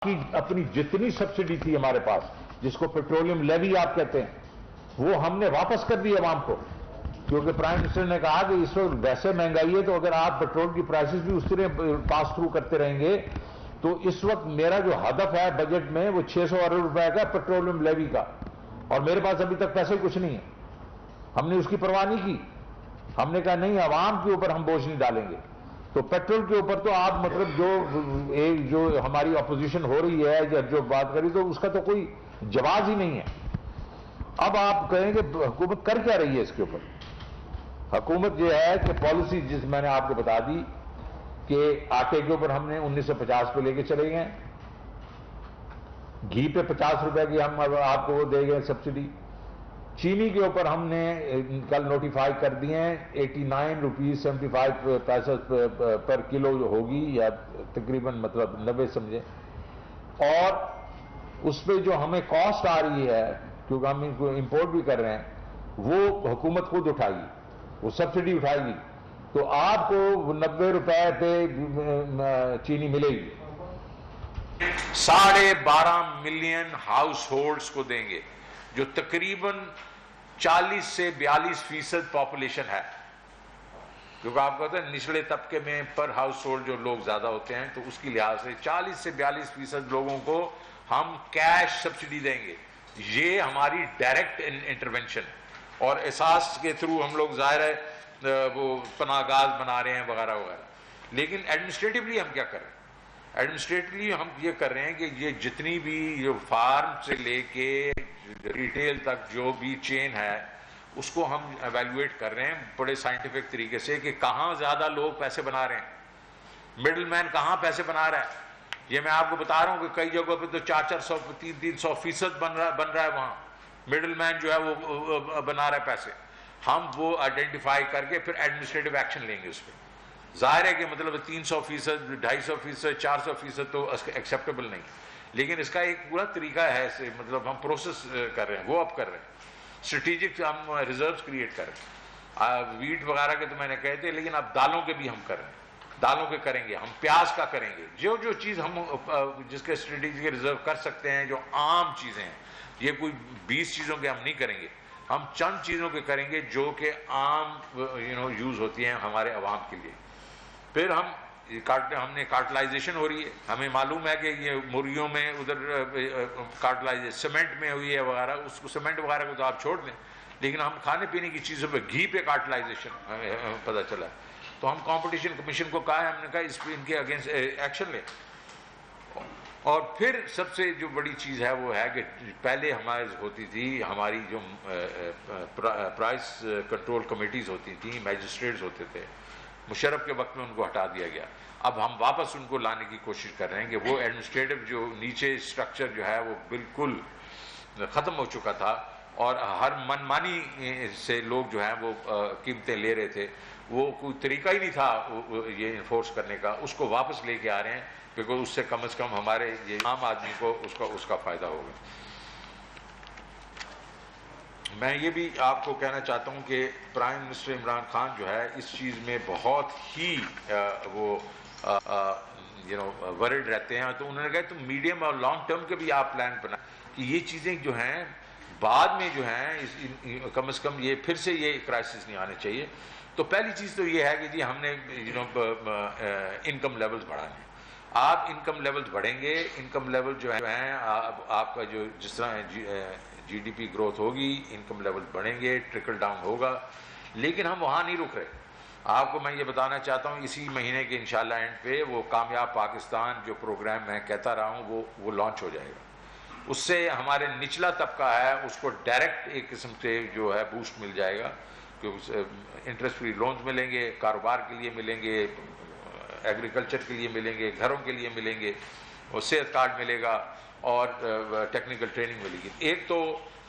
کی اپنی جتنی سبسڈی تھی ہمارے پاس، جس کو پیٹرولیم لیوی آپ کہتے ہیں، وہ ہم نے واپس کر دی عوام کو، کیونکہ پرائم منسٹر نے کہا کہ اس وقت ویسے مہنگائی ہے تو اگر آپ پیٹرول کی پرائسز بھی اس طرح پاس تھرو کرتے رہیں گے تو اس وقت میرا جو ہدف ہے بجٹ میں وہ 600 ارب روپے کا پیٹرولیم لیوی کا، اور میرے پاس ابھی تک پیسے کچھ نہیں ہے۔ ہم نے اس کی پرواہ نہیں کی، ہم نے کہا نہیں، عوام کے اوپر ہم بوجھ نہیں ڈالیں گے۔ تو پیٹرول کے اوپر تو آپ مطلب جو ہماری اپوزیشن ہو رہی ہے یا جو بات کری تو اس کا تو کوئی جواز ہی نہیں ہے۔ اب آپ کہیں کہ حکومت کر کیا رہی ہے اس کے اوپر؟ حکومت یہ ہے کہ پالیسی جس میں نے آپ کو بتا دی کہ آٹے کے اوپر ہم نے 1950 پہ لے کے چلے گئے، گھی پہ 50 روپے کی ہم آپ کو وہ دے گئے سبسڈی، چینی کے اوپر ہم نے کل نوٹیفائی کر دیے ہیں 89 روپیز 75 پیسے پر کلو ہوگی، یا تقریباً مطلب 90 سمجھے، اور اس پہ جو ہمیں کاسٹ آ رہی ہے کیونکہ ہم ان کو امپورٹ بھی کر رہے ہیں وہ حکومت خود اٹھائے گی، وہ سبسڈی اٹھائے گی، تو آپ کو 90 روپے پہ چینی ملے گی۔ 12.5 ملین ہاؤس ہولڈز کو دیں گے، جو تقریباً 40 سے 42% پاپولیشن ہے، کیونکہ آپ کہتے ہیں نچلے طبقے میں پر ہاؤس ہولڈ جو لوگ زیادہ ہوتے ہیں تو اس کی لحاظ سے 40 سے 42% لوگوں کو ہم کیش سبسڈی دیں گے۔ یہ ہماری ڈائریکٹ انٹرونشن، اور احساس کے تھرو ہم لوگ ظاہر ہے وہ پناہ گاہ بنا رہے ہیں وغیرہ وغیرہ، لیکن ایڈمنسٹریٹولی ہم کیا کر رہے ہیں؟ ایڈمنسٹریٹولی ہم یہ کر رہے ہیں کہ یہ جتنی بھی جو فارم سے لے کے ریٹیل تک جو بھی چین ہے اس کو ہم ایویلویٹ کر رہے ہیں بڑے سائنٹیفک طریقے سے کہ کہاں زیادہ لوگ پیسے بنا رہے ہیں، مڈل مین کہاں پیسے بنا رہا ہے۔ یہ میں آپ کو بتا رہا ہوں کہ کئی جگہوں پہ تو 400 300% بن رہا ہے، وہاں مڈل مین جو ہے وہ بنا رہا ہے پیسے۔ ہم وہ آئیڈینٹیفائی کر کے پھر ایڈمنسٹریٹو ایکشن لیں گے اس پہ۔ ظاہر ہے کہ مطلب 300%، 250%، 400% تو ایکسیپٹیبل نہیں، لیکن اس کا ایک پورا طریقہ ہے، مطلب ہم پروسیس کر رہے ہیں، وہ اب کر رہے ہیں، اسٹریٹجک ہم ریزروز کریٹ کر رہے ہیں۔ ویٹ وغیرہ کے تو میں نے کہے تھے، لیکن اب دالوں کے بھی ہم کر رہے ہیں، دالوں کے کریں گے، ہم پیاز کا کریں گے، جو چیز ہم جس کے اسٹریٹجک ریزرو کر سکتے ہیں، جو عام چیزیں ہیں، یہ کوئی 20 چیزوں کے ہم نہیں کریں گے، ہم چند چیزوں کے کریں گے جو کہ عام یوز ہوتی ہیں ہمارے عوام کے لیے۔ پھر ہم نے کارٹلائزیشن ہو رہی ہے، ہمیں معلوم ہے کہ یہ مرغیوں میں ادھر کارٹلائزیشن سیمنٹ میں ہوئی ہے وغیرہ، اس کو سیمنٹ وغیرہ کو تو آپ چھوڑ دیں، لیکن ہم کھانے پینے کی چیزوں پہ گھی پہ کارٹلائزیشن ہمیں پتہ چلا ہے، تو ہم کمپٹیشن کمیشن کو کہا ہے، ہم نے کہا اس پہ ان کے اگینسٹ ایکشن لیں۔ اور پھر سب سے جو بڑی چیز ہے وہ ہے کہ پہلے ہمارے ہوتی تھی ہماری جو پرائس کنٹرول کمیٹیز ہوتی تھیں، میجسٹریٹس ہوتے تھے، مشرف کے وقت میں ان کو ہٹا دیا گیا، اب ہم واپس ان کو لانے کی کوشش کر رہے ہیں کہ وہ ایڈمنسٹریٹو جو نیچے اسٹرکچر جو ہے وہ بالکل ختم ہو چکا تھا، اور ہر منمانی سے لوگ جو ہیں وہ قیمتیں لے رہے تھے، وہ کوئی طریقہ ہی نہیں تھا یہ انفورس کرنے کا، اس کو واپس لے کے آ رہے ہیں، کیونکہ اس سے کم از کم ہمارے یہ عام آدمی کو اس کا فائدہ ہوگا۔ میں یہ بھی آپ کو کہنا چاہتا ہوں کہ پرائم منسٹر عمران خان جو ہے اس چیز میں بہت ہی وہ ورڈ رہتے ہیں، تو انہوں نے کہا تم میڈیم اور لانگ ٹرم کے بھی آپ پلان بنائیں کہ یہ چیزیں جو ہیں بعد میں جو ہیں کم از کم یہ پھر سے یہ کرائسس نہیں آنے چاہیے۔ تو پہلی چیز تو یہ ہے کہ جی ہم نے انکم لیولز بڑھانے ہیں۔ آپ انکم لیولز بڑھیں گے، انکم لیول جو ہیں آپ کا جو جس طرح جی ڈی پی گروتھ ہوگی، انکم لیول بڑھیں گے، ٹرکل ڈاؤن ہوگا، لیکن ہم وہاں نہیں رک رہے۔ آپ کو میں یہ بتانا چاہتا ہوں اسی مہینے کے انشاءاللہ اینڈ پہ وہ کامیاب پاکستان جو پروگرام میں کہتا رہا ہوں وہ لانچ ہو جائے گا۔ اس سے ہمارے نچلا طبقہ ہے اس کو ڈائریکٹ ایک قسم سے جو ہے بوسٹ مل جائے گا، کہ انٹرسٹ فری لونز ملیں گے، کاروبار کے لیے ملیں گے، ایگریکلچر کے لیے ملیں گے، گھروں کے لیے ملیں گے، اور صحت کارڈ ملے گا، اور ٹیکنیکل ٹریننگ ملے گی۔ ایک تو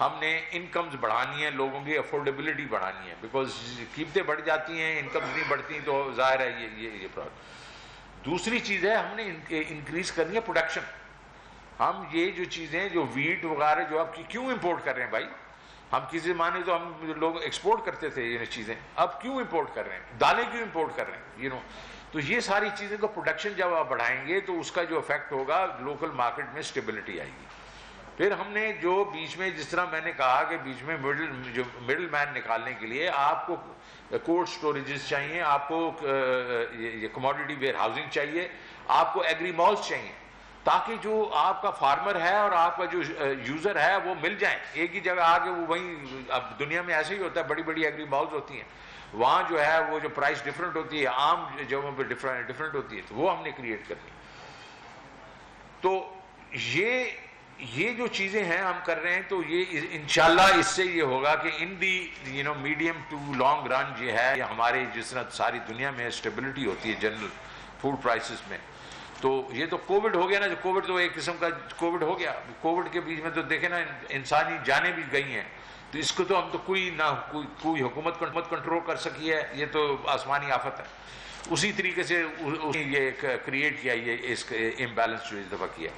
ہم نے انکمز بڑھانی ہے، لوگوں کی افورڈیبلٹی بڑھانی ہے، بیکاز قیمتیں بڑھ جاتی ہیں، انکمز نہیں بڑھتی، تو ظاہر ہے یہ پرابلم۔ دوسری چیز ہے ہم نے انکریز کرنی ہے پروڈکشن۔ ہم یہ جو چیزیں جو ویٹ وغیرہ جو آپ کیوں امپورٹ کر رہے ہیں بھائی؟ ہم کسی زمانے تو ہم لوگ ایکسپورٹ کرتے تھے یہ چیزیں، اب کیوں امپورٹ کر رہے ہیں؟ دالیں کیوں امپورٹ کر رہے ہیں؟ تو یہ ساری چیزیں کو پروڈکشن جب آپ بڑھائیں گے تو اس کا جو افیکٹ ہوگا لوکل مارکیٹ میں اسٹیبلٹی آئے گی. پھر ہم نے جو بیچ میں جس طرح میں نے کہا کہ بیچ میں مڈل مین نکالنے کے لیے آپ کو کولڈ اسٹوریجز چاہیے, آپ کو کموڈیٹی ویئر ہاؤسنگ چاہیے, آپ کو ایگری مالز چاہیے, تاکہ جو آپ کا فارمر ہے اور آپ کا جو یوزر ہے وہ مل جائیں ایک ہی جگہ آ کے. وہ وہیں اب دنیا میں ایسے ہی ہوتا ہے, بڑی بڑی ایگری مالز ہوتی ہیں, وہاں جو ہے وہ جو پرائس ڈفرینٹ ہوتی ہے, عام جگہوں پہ ڈفرینٹ ہوتی ہے, تو وہ ہم نے کریٹ کرنی. تو یہ جو چیزیں ہیں ہم کر رہے ہیں, تو یہ انشاءاللہ اس سے یہ ہوگا کہ in the medium to long run یہ ہے ہمارے جس طرح ساری دنیا میں اسٹیبلٹی ہوتی ہے جنرل فوڈ پرائسز میں. تو یہ تو کووڈ ہو گیا نا, جو کووڈ تو ایک قسم کا کووڈ ہو گیا. کووڈ کے بیچ میں تو دیکھیں نا انسانی جانیں بھی گئی ہیں, تو اس کو تو ہم تو کوئی حکومت کنٹرول کر سکی ہے, یہ تو آسمانی آفت ہے. اسی طریقے سے یہ کریٹ کیا, یہ اس امبیلنس جو اس دفعہ کیا.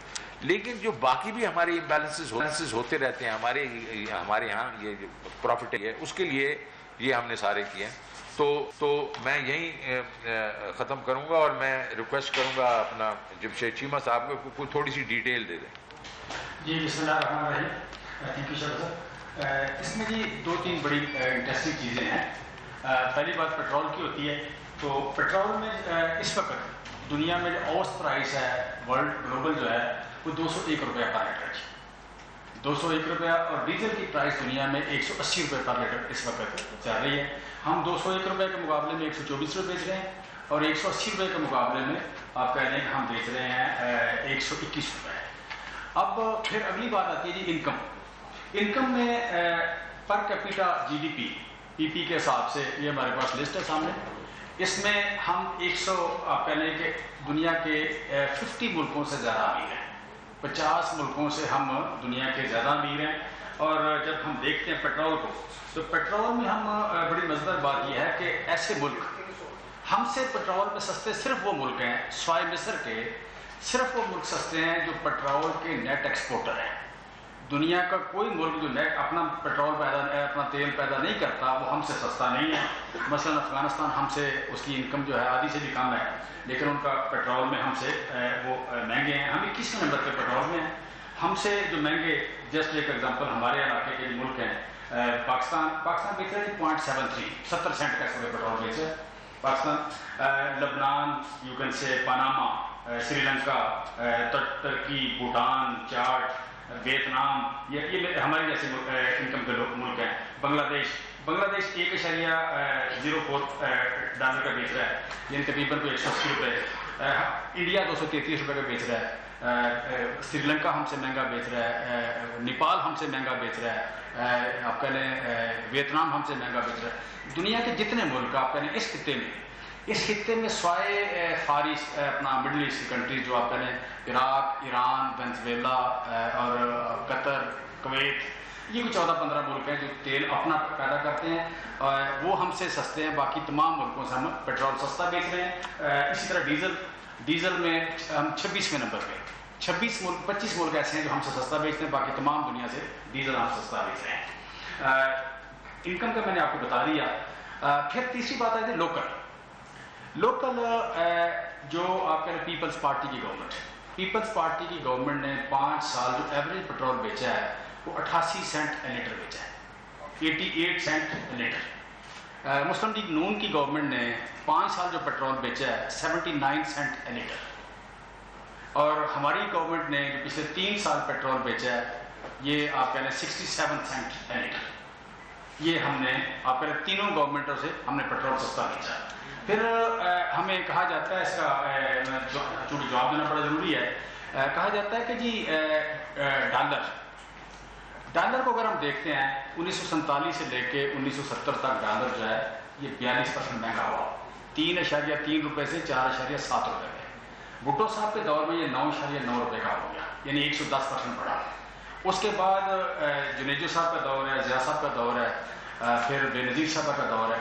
لیکن جو باقی بھی ہمارے امبیلنسز ہوتے رہتے ہیں ہمارے یہاں, یہ جو پروفٹ ہے اس کے لیے یہ ہم نے سارے کیے ہیں. تو میں یہیں ختم کروں گا, اور میں ریکویسٹ کروں گا اپنا جمشید چیمہ صاحب کو کوئی تھوڑی سی ڈیٹیل دے دیں. جی بسم اللہ الرحمن الرحیم. Thank you sir. اس میں جی 2-3 بڑی انٹرسٹنگ چیزیں ہیں. پہلی بات پیٹرول کی ہوتی ہے. تو پیٹرول میں اس وقت دنیا میں جو اوسط پرائس ہے ورلڈ گلوبل جو ہے وہ 201 روپیہ پر لیٹر ہے. 201 روپیہ, اور ڈیزل کی پرائس دنیا میں 180 روپے پر لیٹر اس وقت چل رہی ہے. ہم 201 روپے کے مقابلے میں 124 روپے بیچ رہے ہیں, اور 180 روپے کے مقابلے میں آپ کہہ رہے ہیں کہ ہم بیچ رہے ہیں 121 روپے. اب پھر اگلی بات آتی ہے جی انکم. انکم میں per capita G D P کے حساب سے یہ ہمارے پاس لسٹ ہے سامنے. اس میں ہم 100 آپ کہہ لیں کہ دنیا کے 50 ملکوں سے زیادہ امیر ہیں. 50 ملکوں سے ہم دنیا کے زیادہ امیر ہیں. اور جب ہم دیکھتے ہیں پیٹرول کو, تو پیٹرول میں ہم بڑی مزیدار بات یہ ہے کہ ایسے ملک ہم سے پیٹرول میں سستے صرف وہ ملک ہیں سوائے مصر کے, صرف وہ ملک سستے ہیں جو پیٹرول کے نیٹ ایکسپورٹر ہیں. دنیا کا کوئی ملک جو نیٹ اپنا پیٹرول اپنا تیل پیدا نہیں کرتا وہ ہم سے سستا نہیں ہے. مثلا افغانستان ہم سے اس کی انکم جو ہے آدھی سے بھی کم ہے, لیکن ان کا پیٹرول میں ہم سے وہ مہنگے ہیں. ہم 21ویں نمبر پہ پیٹرول میں ہیں. ہم سے جو مہنگے, جسٹ ایک ایگزامپل ہمارے علاقے کے جو ملک ہیں, پاکستان بیچ رہے ہیں 0.73 70 سینٹ کا اس پیٹرول بیچ رہا ہے پاکستان. لبنان, you can say Panama, Sri Lanka, ترکی, بھوٹان, چاڈ, ویتنام, یہ ہمارے جیسے انکم کے ملک ہیں. بنگلہ دیش 1.04 ڈالر کا بیچ رہا ہے, یعنی تقریباً 180 روپے. انڈیا 233 روپے کا بیچ رہا ہے. سری لنکا ہم سے مہنگا بیچ رہا ہے. نیپال ہم سے مہنگا بیچ رہا ہے. آپ کہہ لیں ویتنام ہم سے مہنگا بیچ رہا ہے. دنیا کے جتنے ملک آپ کہہ لیں اس خطے میں سوائے فار ایسٹ اپنا مڈل ایسٹ کی کنٹریز جو آپ کہہ لیں عراق, ایران, وینزویلا اور قطر, کویت, یہ کوئی 14-15 ملک ہیں جو تیل اپنا پیدا کرتے ہیں, وہ ہم سے سستے ہیں. باقی تمام ملکوں سے ہم پیٹرول سستا بیچ رہے ہیں. اسی طرح ڈیزل میں ہم 26ویں نمبر پہ. 25 ملک ایسے ہیں جو ہم سے سستا بیچتے ہیں. باقی تمام دنیا سے ڈیزل ہم سستا بیچ رہے ہیں. انکم کا میں نے آپ کو بتا دیا. پھر تیسری بات ہے لوکل جو آپ کہہ رہے پیپلز پارٹی کی گورنمنٹ نے 5 سال جو ایوریج پیٹرول بیچا ہے وہ 88 سینٹ لیٹر بیچا ہے. 88 سینٹ لیٹر. مسلم لیگ نون کی گورنمنٹ نے 5 سال جو پیٹرول بیچا ہے 79 سینٹ لیٹر. اور ہماری گورنمنٹ نے جو پچھلے 3 سال پیٹرول بیچا ہے یہ آپ کہہ لیں 67 سینٹ لیٹر. یہ ہم نے آپ کہہ لیں تینوں گورنمنٹوں سے ہم نے پیٹرول سستا بیچا. پھر ہمیں کہا جاتا ہے, اس کا چونکہ جواب دینا بڑا ضروری ہے, کہا جاتا ہے کہ جی ڈالر کو اگر ہم دیکھتے ہیں 1947 سے لے کے 1970 تک ڈالر جو ہے یہ 42% مہنگا ہوا. 3.3 روپے سے 4.7 روپے پہ. بھٹو صاحب کے دور میں یہ 9.9 روپے کا ہو گیا, یعنی 110% بڑھا. اس کے بعد جنیجو صاحب کا دور ہے, ضیاء صاحب کا دور ہے, پھر بے نظیر صاحب کا دور ہے.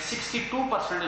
62%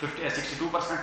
62%।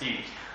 3,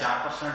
4%,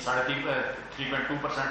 3.2%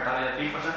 18.3%।